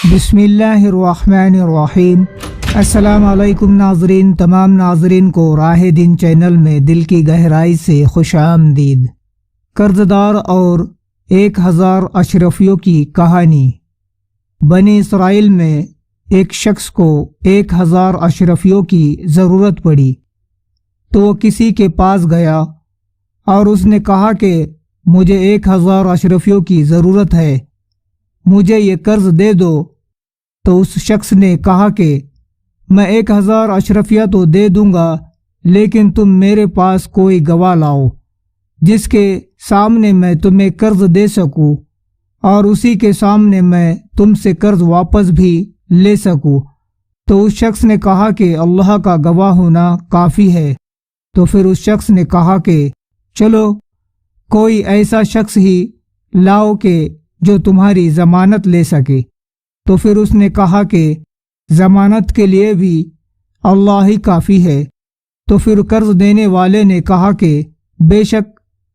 بسم اللہ الرحمن الرحیم۔ السلام علیکم ناظرین، تمام ناظرین کو راہ دین چینل میں دل کی گہرائی سے خوش آمدید۔ قرض دار اور 1000 اشرفیوں کی کہانی۔ بنی اسرائیل میں ایک شخص کو 1000 اشرفیوں کی ضرورت پڑی تو وہ کسی کے پاس گیا اور اس نے کہا کہ مجھے 1000 اشرفیوں کی ضرورت ہے، مجھے یہ قرض دے دو۔ تو اس شخص نے کہا کہ میں 1000 اشرفیہ تو دے دوں گا، لیکن تم میرے پاس کوئی گواہ لاؤ جس کے سامنے میں تمہیں قرض دے سکوں اور اسی کے سامنے میں تم سے قرض واپس بھی لے سکوں۔ تو اس شخص نے کہا کہ اللہ کا گواہ ہونا کافی ہے۔ تو پھر اس شخص نے کہا کہ چلو کوئی ایسا شخص ہی لاؤ کہ جو تمہاری ضمانت لے سکے۔ تو پھر اس نے کہا کہ ضمانت کے لیے بھی اللہ ہی کافی ہے۔ تو پھر قرض دینے والے نے کہا کہ بے شک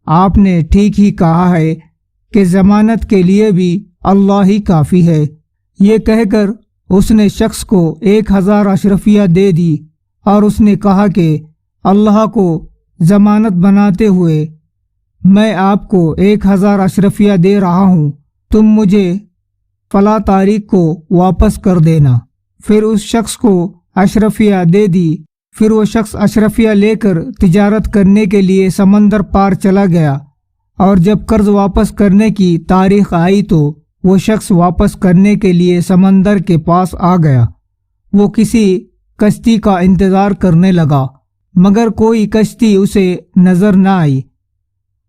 آپ نے ٹھیک ہی کہا ہے کہ ضمانت کے لیے بھی اللہ ہی کافی ہے۔ یہ کہہ کر اس نے شخص کو 1000 اشرفیہ دے دی اور اس نے کہا کہ اللہ کو ضمانت بناتے ہوئے میں آپ کو 1000 اشرفیہ دے رہا ہوں، تم مجھے فلاں تاریخ کو واپس کر دینا۔ پھر اس شخص کو اشرفیہ دے دی۔ پھر وہ شخص اشرفیہ لے کر تجارت کرنے کے لیے سمندر پار چلا گیا، اور جب قرض واپس کرنے کی تاریخ آئی تو وہ شخص واپس کرنے کے لیے سمندر کے پاس آ گیا۔ وہ کسی کشتی کا انتظار کرنے لگا، مگر کوئی کشتی اسے نظر نہ آئی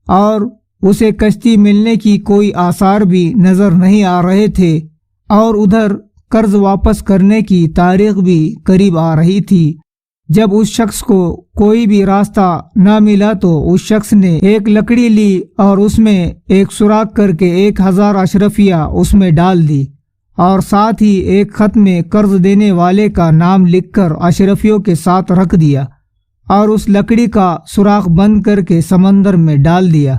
اور اسے کشتی ملنے کی کوئی آثار بھی نظر نہیں آ رہے تھے، اور ادھر قرض واپس کرنے کی تاریخ بھی قریب آ رہی تھی۔ جب اس شخص کو کوئی بھی راستہ نہ ملا تو اس شخص نے ایک لکڑی لی اور اس میں ایک سوراخ کر کے 1000 اشرفیہ اس میں ڈال دی، اور ساتھ ہی ایک خط میں قرض دینے والے کا نام لکھ کر اشرفیوں کے ساتھ رکھ دیا، اور اس لکڑی کا سوراخ بند کر کے سمندر میں ڈال دیا،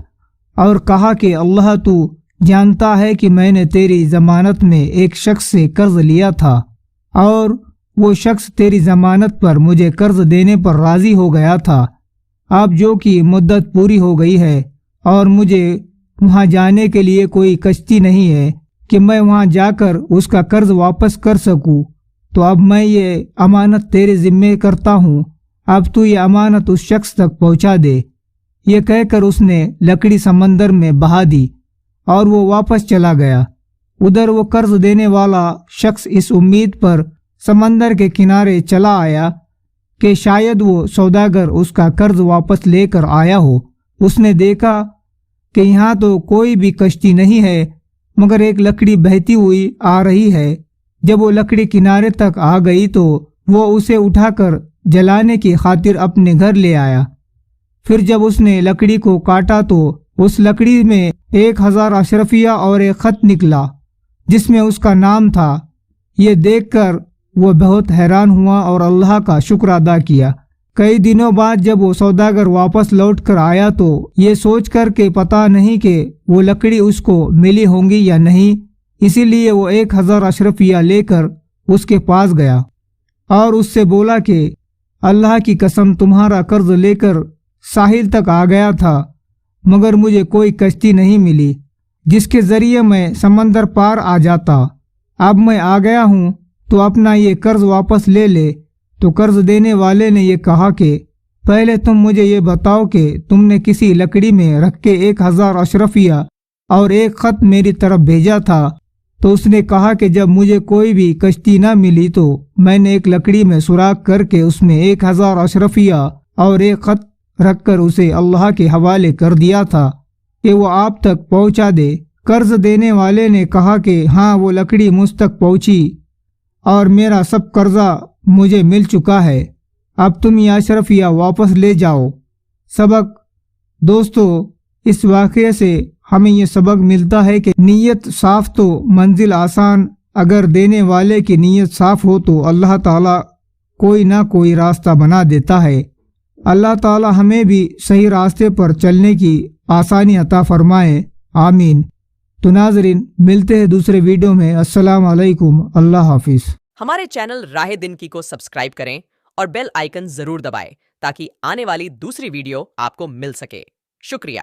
اور کہا کہ اللہ تو جانتا ہے کہ میں نے تیری ضمانت میں ایک شخص سے قرض لیا تھا، اور وہ شخص تیری ضمانت پر مجھے قرض دینے پر راضی ہو گیا تھا۔ اب جو کہ مدت پوری ہو گئی ہے اور مجھے وہاں جانے کے لیے کوئی کشتی نہیں ہے کہ میں وہاں جا کر اس کا قرض واپس کر سکوں، تو اب میں یہ امانت تیرے ذمے کرتا ہوں، اب تو یہ امانت اس شخص تک پہنچا دے۔ یہ کہہ کر اس نے لکڑی سمندر میں بہا دی اور وہ واپس چلا گیا۔ ادھر وہ قرض دینے والا شخص اس امید پر سمندر کے کنارے چلا آیا کہ شاید وہ سوداگر اس کا قرض واپس لے کر آیا ہو۔ اس نے دیکھا کہ یہاں تو کوئی بھی کشتی نہیں ہے، مگر ایک لکڑی بہتی ہوئی آ رہی ہے۔ جب وہ لکڑی کنارے تک آ گئی تو وہ اسے اٹھا کر جلانے کی خاطر اپنے گھر لے آیا۔ پھر جب اس نے لکڑی کو کاٹا تو اس لکڑی میں 1000 اشرفیہ اور ایک خط نکلا جس میں اس کا نام تھا۔ یہ دیکھ کر وہ بہت حیران ہوا اور اللہ کا شکر ادا کیا۔ کئی دنوں بعد جب وہ سوداگر واپس لوٹ کر آیا تو یہ سوچ کر کہ پتہ نہیں کہ وہ لکڑی اس کو ملی ہوں گی یا نہیں، اسی لیے وہ 1000 اشرفیہ لے کر اس کے پاس گیا اور اس سے بولا کہ اللہ کی قسم تمہارا قرض لے کر ساحل تک آ گیا تھا، مگر مجھے کوئی کشتی نہیں ملی جس کے ذریعے میں سمندر پار آ جاتا۔ اب میں آ گیا ہوں تو اپنا یہ قرض واپس لے لے۔ تو قرض دینے والے نے یہ کہا کہ پہلے تم مجھے یہ بتاؤ کہ تم نے کسی لکڑی میں رکھ کے 1000 اشرفیہ اور ایک خط میری طرف بھیجا تھا۔ تو اس نے کہا کہ جب مجھے کوئی بھی کشتی نہ ملی تو میں نے ایک لکڑی میں سوراخ کر کے اس میں 1000 اشرفیہ اور ایک خط رکھ کر اسے اللہ کے حوالے کر دیا تھا کہ وہ آپ تک پہنچا دے۔ قرض دینے والے نے کہا کہ ہاں وہ لکڑی مجھ تک پہنچی اور میرا سب قرضہ مجھے مل چکا ہے، اب تم یہ اشرفیہ واپس لے جاؤ۔ سبق۔ دوستو، اس واقعے سے ہمیں یہ سبق ملتا ہے کہ نیت صاف تو منزل آسان، اگر دینے والے کی نیت صاف ہو تو اللہ تعالیٰ کوئی نہ کوئی راستہ بنا دیتا ہے۔ اللہ تعالیٰ ہمیں بھی صحیح راستے پر چلنے کی آسانی عطا فرمائے، آمین۔ تو ناظرین ملتے ہیں دوسرے ویڈیو میں. السلام علیکم. اللہ حافظ. ہمارے چینل راہ دن کی کو سبسکرائب کریں اور بیل آئیکن ضرور دبائیں تاکہ آنے والی دوسری ویڈیو آپ کو مل سکے. شکریہ.